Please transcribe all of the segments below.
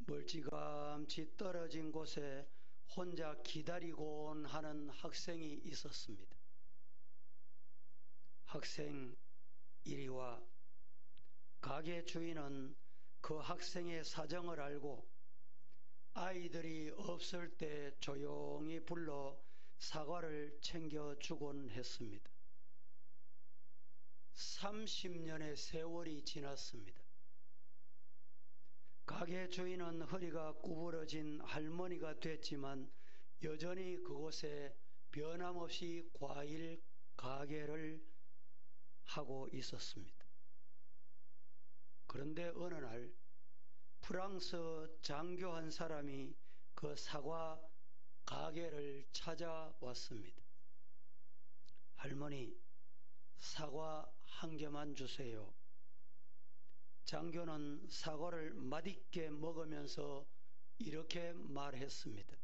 멀찌감치 떨어진 곳에 혼자 기다리곤 하는 학생이 있었습니다. 학생 1위와 가게 주인은 그 학생의 사정을 알고 아이들이 없을 때 조용히 불러 사과를 챙겨주곤 했습니다. 30년의 세월이 지났습니다. 가게 주인은 허리가 구부러진 할머니가 됐지만 여전히 그곳에 변함없이 과일 가게를 하고 있었습니다. 그런데 어느 날 프랑스 장교 한 사람이 그 사과 가게를 찾아왔습니다. 할머니, 사과 한 개만 주세요. 장교는 사과를 맛있게 먹으면서 이렇게 말했습니다.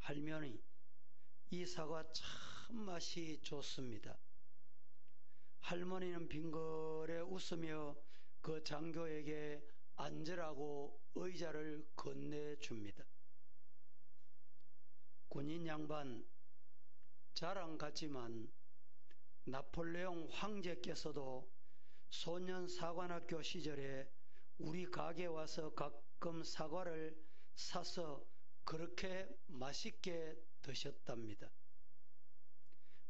할머니, 이 사과 참 맛이 좋습니다. 할머니는 빙그레 웃으며 그 장교에게 앉으라고 의자를 건네줍니다. 군인 양반, 자랑 같지만 나폴레옹 황제께서도 소년 사관학교 시절에 우리 가게에 와서 가끔 사과를 사서 그렇게 맛있게 드셨답니다.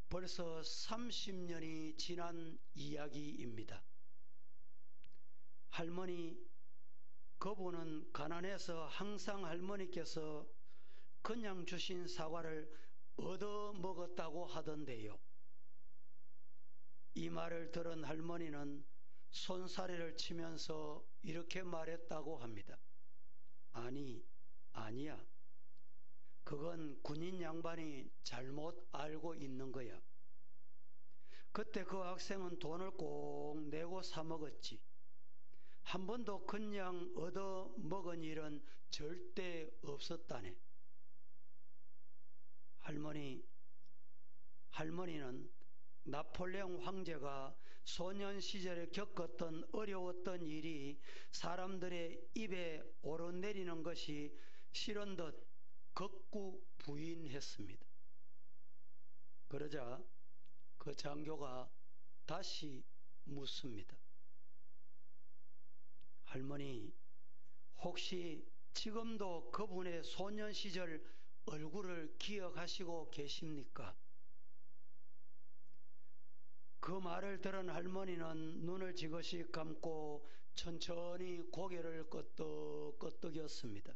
벌써 30년이 지난 이야기입니다. 할머니, 그분은 가난해서 항상 할머니께서 그냥 주신 사과를 얻어 먹었다고 하던데요. 이 말을 들은 할머니는 손사래를 치면서 이렇게 말했다고 합니다. 아니야. 그건 군인 양반이 잘못 알고 있는 거야. 그때 그 학생은 돈을 꼭 내고 사 먹었지. 한 번도 그냥 얻어 먹은 일은 절대 없었다네. 할머니는 나폴레옹 황제가 소년 시절에 겪었던 어려웠던 일이 사람들의 입에 오르내리는 것이 싫은 듯 극구 부인했습니다. 그러자 그 장교가 다시 묻습니다. 할머니, 혹시 지금도 그분의 소년 시절 얼굴을 기억하시고 계십니까? 그 말을 들은 할머니는 눈을 지그시 감고 천천히 고개를 끄덕끄덕였습니다.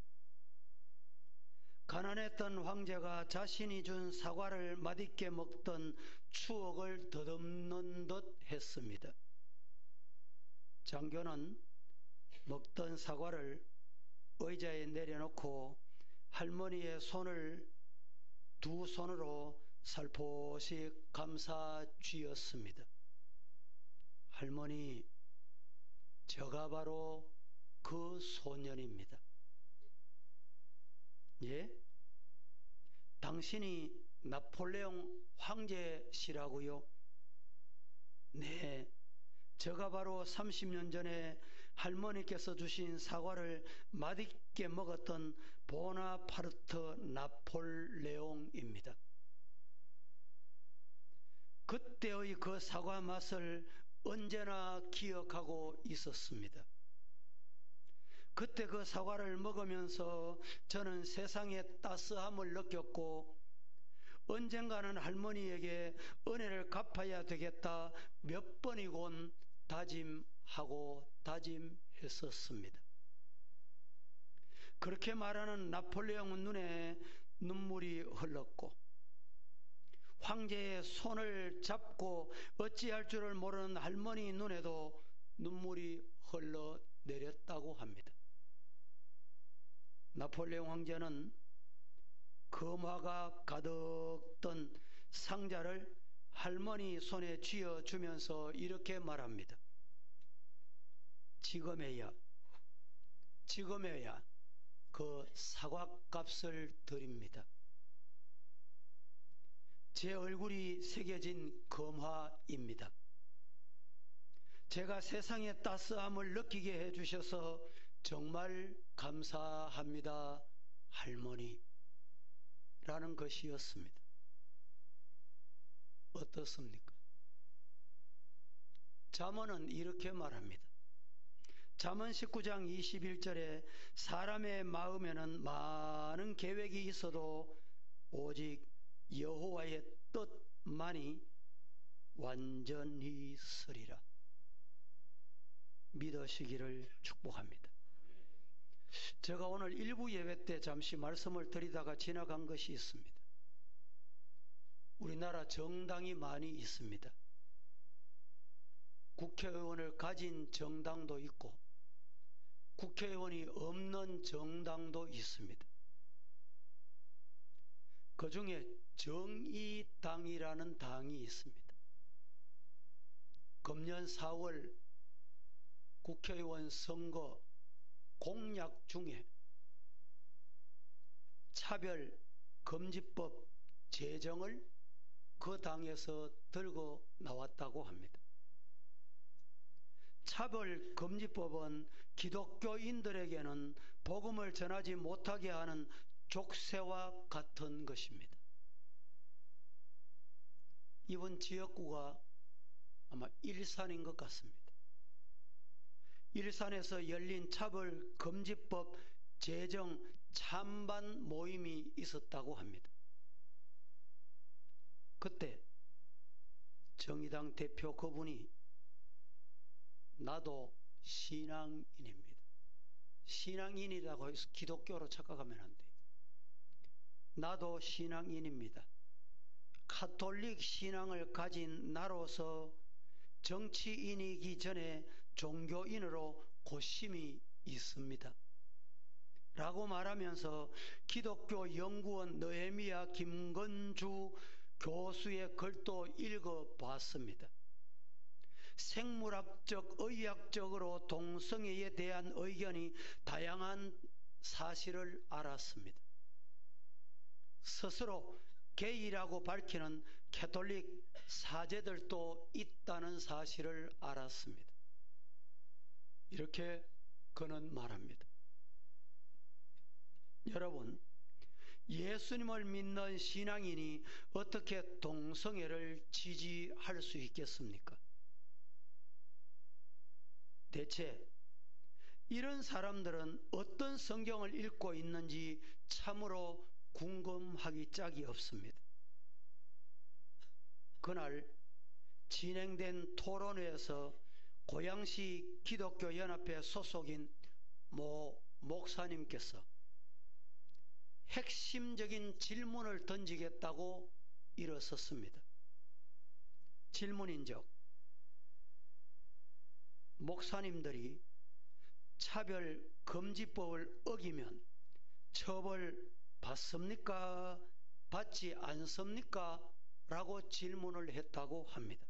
가난했던 황제가 자신이 준 사과를 맛있게 먹던 추억을 더듬는 듯 했습니다. 장교는 먹던 사과를 의자에 내려놓고 할머니의 손을 두 손으로 살포시 감싸 쥐었습니다. 할머니, 제가 바로 그 소년입니다. 예? 당신이 나폴레옹 황제시라고요? 네, 제가 바로 30년 전에 할머니께서 주신 사과를 맛있게 먹었던 보나파르트 나폴레옹입니다. 그때의 그 사과 맛을 언제나 기억하고 있었습니다. 그때 그 사과를 먹으면서 저는 세상의 따스함을 느꼈고 언젠가는 할머니에게 은혜를 갚아야 되겠다 몇 번이곤 다짐했었습니다. 그렇게 말하는 나폴레옹은 눈에 눈물이 흘렀고 황제의 손을 잡고 어찌할 줄을 모르는 할머니 눈에도 눈물이 흘러내렸다고 합니다. 나폴레옹 황제는 금화가 가득 든 상자를 할머니 손에 쥐어주면서 이렇게 말합니다. 지금에야 그 사과값을 드립니다. 제 얼굴이 새겨진 금화입니다. 제가 세상의 따스함을 느끼게 해주셔서 정말 감사합니다, 할머니. 라는 것이었습니다. 어떻습니까? 잠언은 이렇게 말합니다. 잠언 19장 21절에 사람의 마음에는 많은 계획이 있어도 오직 여호와의 뜻만이 완전히 서리라. 믿으시기를 축복합니다. 제가 오늘 일부 예배 때 잠시 말씀을 드리다가 지나간 것이 있습니다. 우리나라 정당이 많이 있습니다. 국회의원을 가진 정당도 있고 국회의원이 없는 정당도 있습니다. 그 중에 정의당이라는 당이 있습니다. 금년 4월 국회의원 선거 공약 중에 차별금지법 제정을 그 당에서 들고 나왔다고 합니다. 차별금지법은 기독교인들에게는 복음을 전하지 못하게 하는 족쇄와 같은 것입니다. 이번 지역구가 아마 일산인 것 같습니다. 일산에서 열린 차별금지법 제정 찬반 모임이 있었다고 합니다. 그때 정의당 대표 그분이 나도 신앙인입니다. 신앙인이라고 해서 기독교로 착각하면 안 돼요. 나도 신앙인입니다. 카톨릭 신앙을 가진 나로서 정치인이기 전에 종교인으로 고심이 있습니다. 라고 말하면서 기독교 연구원 느헤미야 김건주 교수의 글도 읽어봤습니다. 생물학적, 의학적으로 동성애에 대한 의견이 다양한 사실을 알았습니다. 스스로 게이라고 밝히는 캐톨릭 사제들도 있다는 사실을 알았습니다. 이렇게 그는 말합니다. 여러분, 예수님을 믿는 신앙인이 어떻게 동성애를 지지할 수 있겠습니까? 대체 이런 사람들은 어떤 성경을 읽고 있는지 참으로 궁금하기 짝이 없습니다. 그날 진행된 토론회에서 고양시 기독교연합회 소속인 모 목사님께서 핵심적인 질문을 던지겠다고 일어섰습니다. 질문인즉, 목사님들이 차별금지법을 어기면 처벌 받습니까? 받지 않습니까? 라고 질문을 했다고 합니다.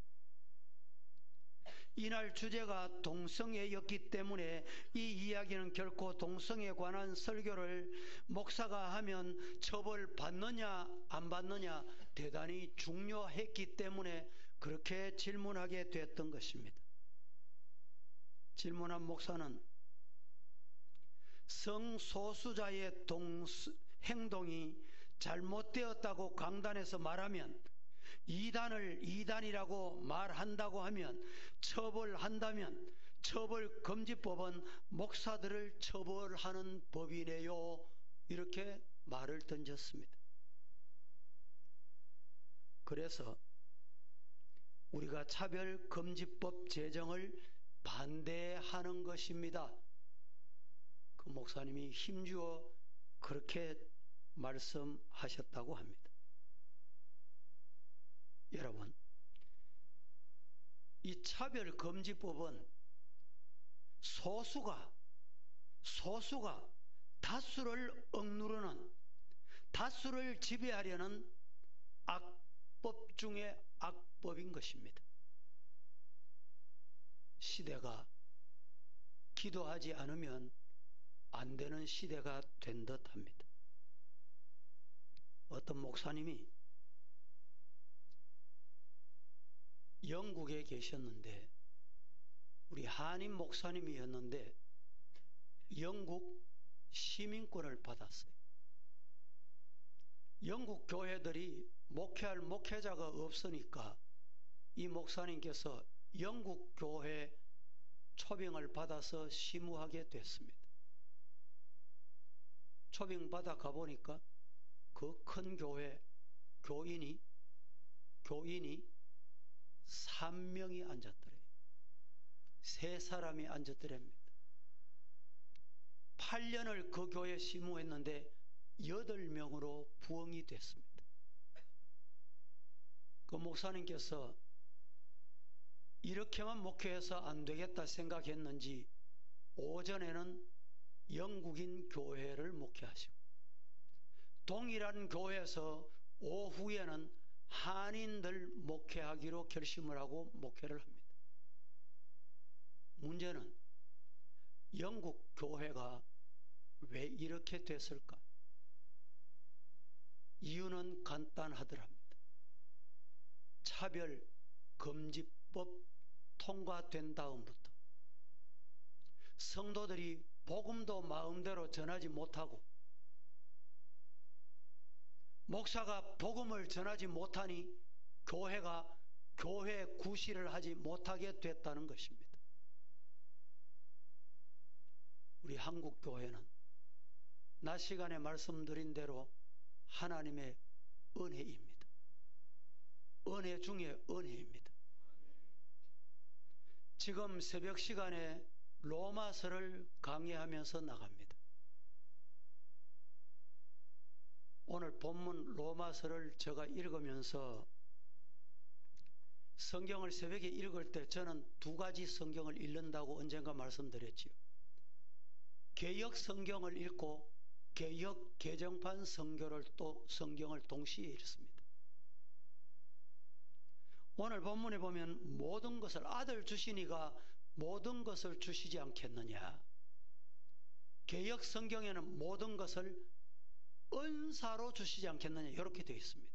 이날 주제가 동성애였기 때문에 이 이야기는 결코 동성애에 관한 설교를 목사가 하면 처벌 받느냐 안 받느냐 대단히 중요했기 때문에 그렇게 질문하게 됐던 것입니다. 질문한 목사는 성소수자의 행동이 잘못되었다고 강단에서 말하면 이단을 이단이라고 말한다고 하면 처벌한다면 처벌금지법은 목사들을 처벌하는 법이네요. 이렇게 말을 던졌습니다. 그래서 우리가 차별금지법 제정을 반대하는 것입니다. 그 목사님이 힘주어 그렇게 말씀하셨다고 합니다. 여러분, 이 차별금지법은 소수가 다수를 억누르는, 다수를 지배하려는 악법 중에 악법인 것입니다. 시대가 기도하지 않으면 안 되는 시대가 된 듯합니다. 어떤 목사님이 영국에 계셨는데 우리 한인 목사님이었는데 영국 시민권을 받았어요. 영국 교회들이 목회할 목회자가 없으니까 이 목사님께서 영국 교회 초빙을 받아서 심우하게 됐습니다. 초빙 받아 가보니까 그 큰 교회 교인이 3명이 앉았더래요. 3사람이 앉았더랍니다. 8년을 그 교회에 심우했는데 8명으로 부흥이 됐습니다. 그 목사님께서 이렇게만 목회해서 안 되겠다 생각했는지 오전에는 영국인 교회를 목회하시고 동일한 교회에서 오후에는 한인들 목회하기로 결심을 하고 목회를 합니다. 문제는 영국 교회가 왜 이렇게 됐을까? 이유는 간단하더랍니다. 차별금지법 통과된 다음부터 성도들이 복음도 마음대로 전하지 못하고 목사가 복음을 전하지 못하니 교회가 교회 구실을 하지 못하게 됐다는 것입니다. 우리 한국 교회는 낮 시간에 말씀드린 대로 하나님의 은혜입니다. 은혜 중에 은혜입니다. 지금 새벽 시간에 로마서를 강의하면서 나갑니다. 오늘 본문 로마서를 제가 읽으면서 성경을 새벽에 읽을 때 저는 2가지 성경을 읽는다고 언젠가 말씀드렸지요. 개역 성경을 읽고 개역 개정판 성경을 동시에 읽습니다. 오늘 본문에 보면 모든 것을 아들 주시니가 모든 것을 주시지 않겠느냐. 개역 성경에는 모든 것을 은사로 주시지 않겠느냐 이렇게 되어 있습니다.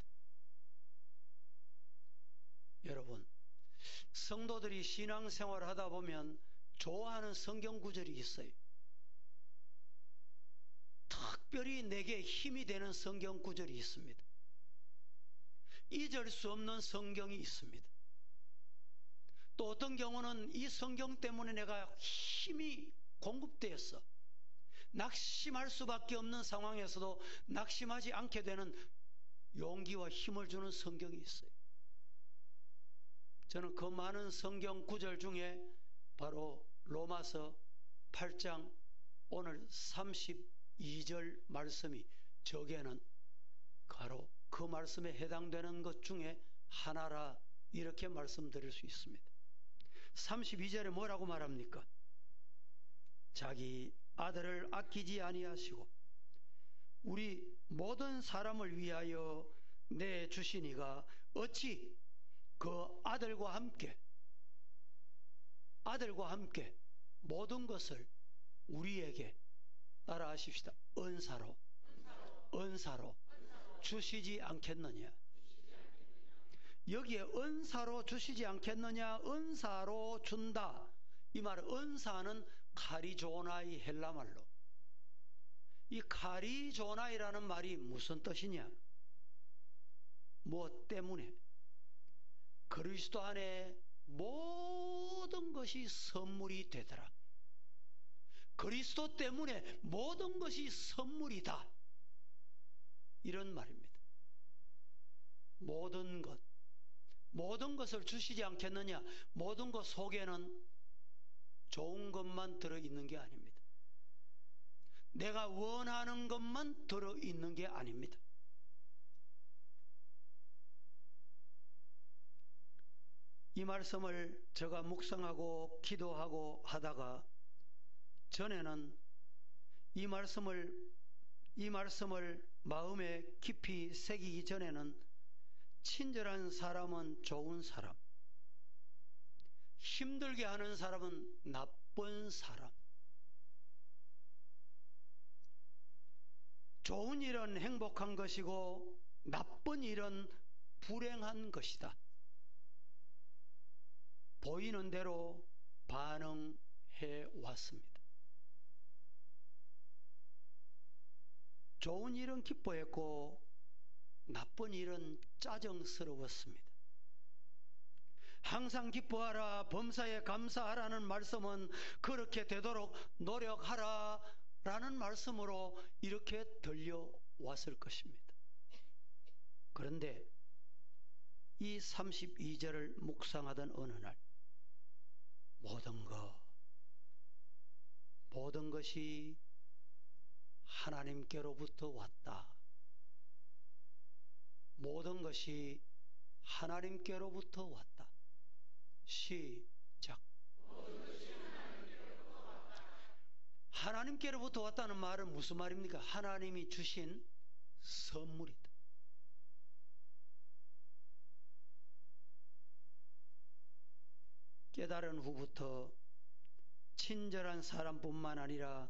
여러분, 성도들이 신앙생활을 하다 보면 좋아하는 성경 구절이 있어요. 특별히 내게 힘이 되는 성경 구절이 있습니다. 잊을 수 없는 성경이 있습니다. 또 어떤 경우는 이 성경 때문에 내가 힘이 공급되었어. 낙심할 수밖에 없는 상황에서도 낙심하지 않게 되는 용기와 힘을 주는 성경이 있어요. 저는 그 많은 성경 구절 중에 바로 로마서 8장 오늘 32절 말씀이 저게는 바로 그 말씀에 해당되는 것 중에 하나라 이렇게 말씀드릴 수 있습니다. 32절에 뭐라고 말합니까? 자기 아들을 아끼지 아니하시고 우리 모든 사람을 위하여 내주시니가 어찌 그 아들과 함께 모든 것을 우리에게 따라하십시다. 은사로 주시지 않겠느냐. 여기에 은사로 주시지 않겠느냐, 은사로 준다. 이 말 은사는 카리조나이 헬라말로. 이 카리조나이라는 말이 무슨 뜻이냐? 무엇 때문에? 그리스도 안에 모든 것이 선물이 되더라. 그리스도 때문에 모든 것이 선물이다. 이런 말입니다. 모든 것을 주시지 않겠느냐? 모든 것 속에는 좋은 것만 들어있는 게 아닙니다. 내가 원하는 것만 들어있는 게 아닙니다. 이 말씀을 제가 묵상하고 기도하고 하다가 전에는 이 말씀을 마음에 깊이 새기기 전에는 친절한 사람은 좋은 사람, 힘들게 하는 사람은 나쁜 사람, 좋은 일은 행복한 것이고 나쁜 일은 불행한 것이다. 보이는 대로 반응해 왔습니다. 좋은 일은 기뻐했고 나쁜 일은 짜증스러웠습니다. 항상 기뻐하라, 범사에 감사하라는 말씀은 그렇게 되도록 노력하라 라는 말씀으로 이렇게 들려왔을 것입니다. 그런데 이 32절을 묵상하던 어느 날 모든 것이 하나님께로부터 왔다. 모든 것이 하나님께로부터 왔다. 시작. 하나님께로부터 왔다는 말은 무슨 말입니까? 하나님이 주신 선물이다. 깨달은 후부터 친절한 사람뿐만 아니라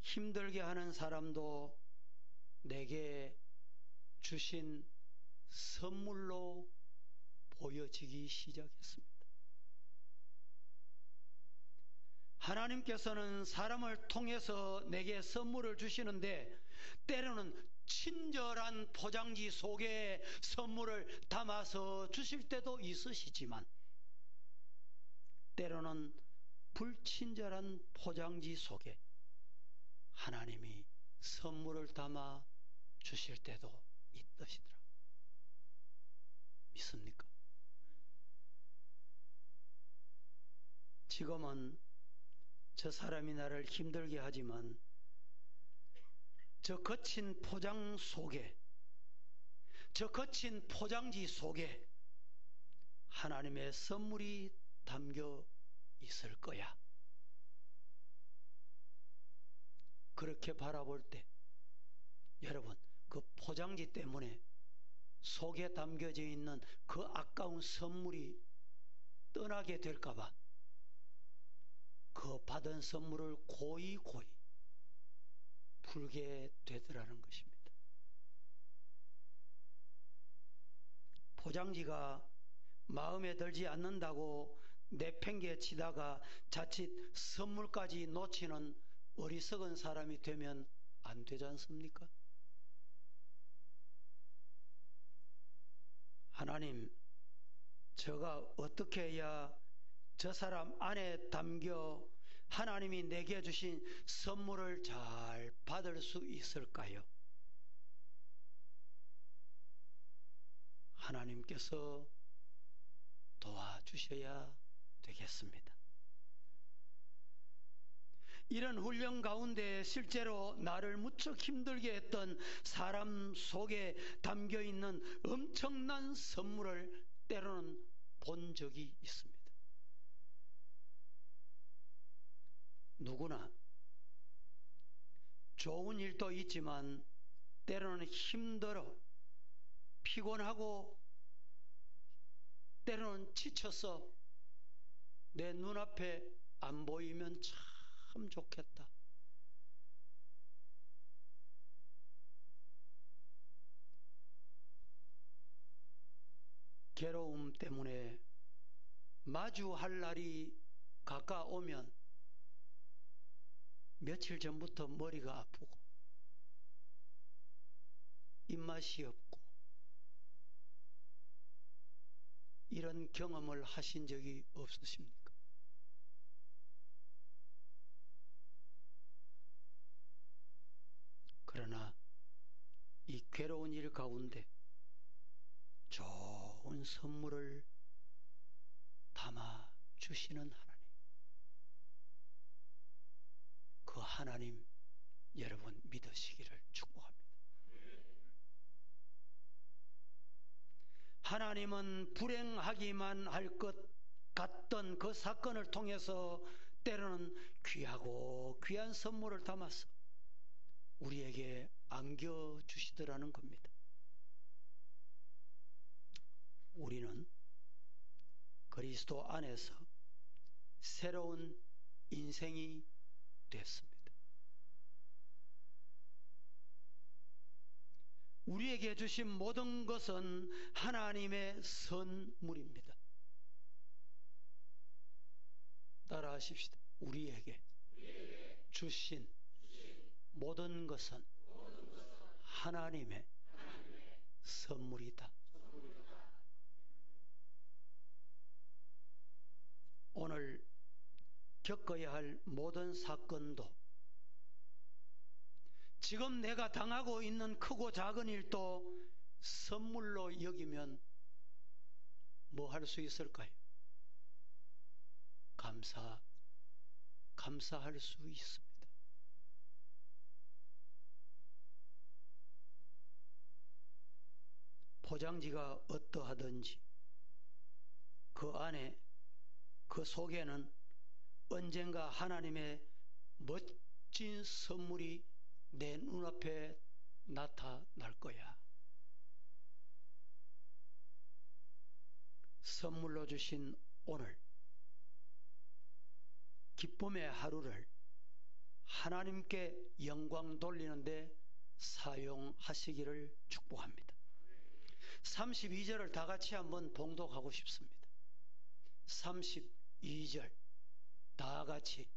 힘들게 하는 사람도 내게 주신 선물로 보여지기 시작했습니다. 하나님께서는 사람을 통해서 내게 선물을 주시는데 때로는 친절한 포장지 속에 선물을 담아서 주실 때도 있으시지만 때로는 불친절한 포장지 속에 하나님이 선물을 담아 주실 때도 있으시더라. 믿습니까? 지금은 저 사람이 나를 힘들게 하지만 저 거친 포장 속에, 저 거친 포장지 속에 하나님의 선물이 담겨 있을 거야. 그렇게 바라볼 때 여러분, 그 포장지 때문에 속에 담겨져 있는 그 아까운 선물이 떠나게 될까봐 그 받은 선물을 고이 풀게 되더라는 것입니다. 포장지가 마음에 들지 않는다고 내팽개치다가 자칫 선물까지 놓치는 어리석은 사람이 되면 안 되지 않습니까? 하나님, 제가 어떻게 해야 저 사람 안에 담겨 하나님이 내게 주신 선물을 잘 받을 수 있을까요? 하나님께서 도와주셔야 되겠습니다. 이런 훈련 가운데 실제로 나를 무척 힘들게 했던 사람 속에 담겨있는 엄청난 선물을 때로는 본 적이 있습니다. 누구나 좋은 일도 있지만 때로는 힘들어 피곤하고 때로는 지쳐서 내 눈앞에 안 보이면 참 좋겠다. 괴로움 때문에 마주할 날이 가까우면 며칠 전부터 머리가 아프고 입맛이 없고 이런 경험을 하신 적이 없으십니까? 그러나 이 괴로운 일 가운데 좋은 선물을 담아 주시는 하나님, 그 하나님 여러분 믿으시기를 축복합니다. 하나님은 불행하기만 할 것 같던 그 사건을 통해서 때로는 귀하고 귀한 선물을 담아서 우리에게 안겨주시더라는 겁니다. 우리는 그리스도 안에서 새로운 인생이 됐습니다. 우리에게 주신 모든 것은 하나님의 선물입니다. 따라하십시다. 우리에게 주신 모든 것은 하나님의 선물이다. 오늘 겪어야 할 모든 사건도, 지금 내가 당하고 있는 크고 작은 일도 선물로 여기면 뭐 할 수 있을까요? 감사할 수 있습니다. 포장지가 어떠하든지 그 안에, 그 속에는 언젠가 하나님의 멋진 선물이 내 눈앞에 나타날 거야. 선물로 주신 오늘 기쁨의 하루를 하나님께 영광 돌리는데 사용하시기를 축복합니다. 32절을 다 같이 한번 봉독하고 싶습니다. 32절 다 같이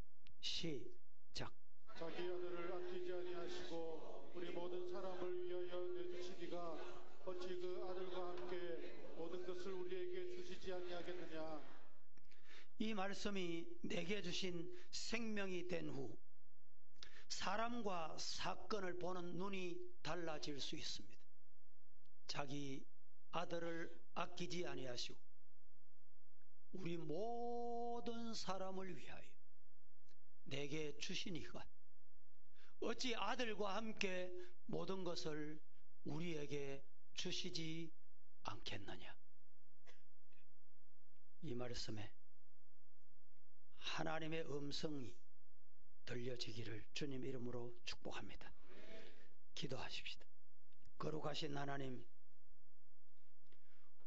시작. 자기 아들을 아끼지 아니하시고 우리 모든 사람을 위하여 내주시기가 어찌 그 아들과 함께 모든 것을 우리에게 주시지 아니하겠느냐. 이 말씀이 내게 주신 생명이 된 후 사람과 사건을 보는 눈이 달라질 수 있습니다. 자기 아들을 아끼지 아니하시고 우리 모든 사람을 위하여 내게 주시니까 어찌 아들과 함께 모든 것을 우리에게 주시지 않겠느냐. 이 말씀에 하나님의 음성이 들려지기를 주님 이름으로 축복합니다. 기도하십시다. 거룩하신 하나님,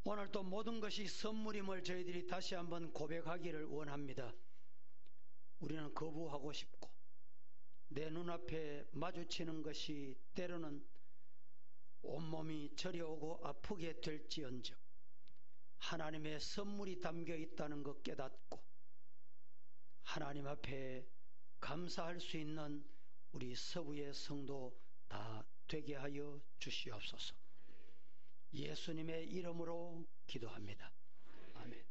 오늘 또 모든 것이 선물임을 저희들이 다시 한번 고백하기를 원합니다. 우리는 거부하고 싶고 내 눈앞에 마주치는 것이 때로는 온몸이 저려오고 아프게 될지언정 하나님의 선물이 담겨 있다는 것 깨닫고 하나님 앞에 감사할 수 있는 우리 서부의 성도 다 되게 하여 주시옵소서. 예수님의 이름으로 기도합니다. 아멘.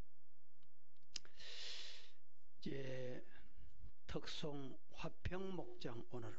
이제 특송 화평 목장 오늘은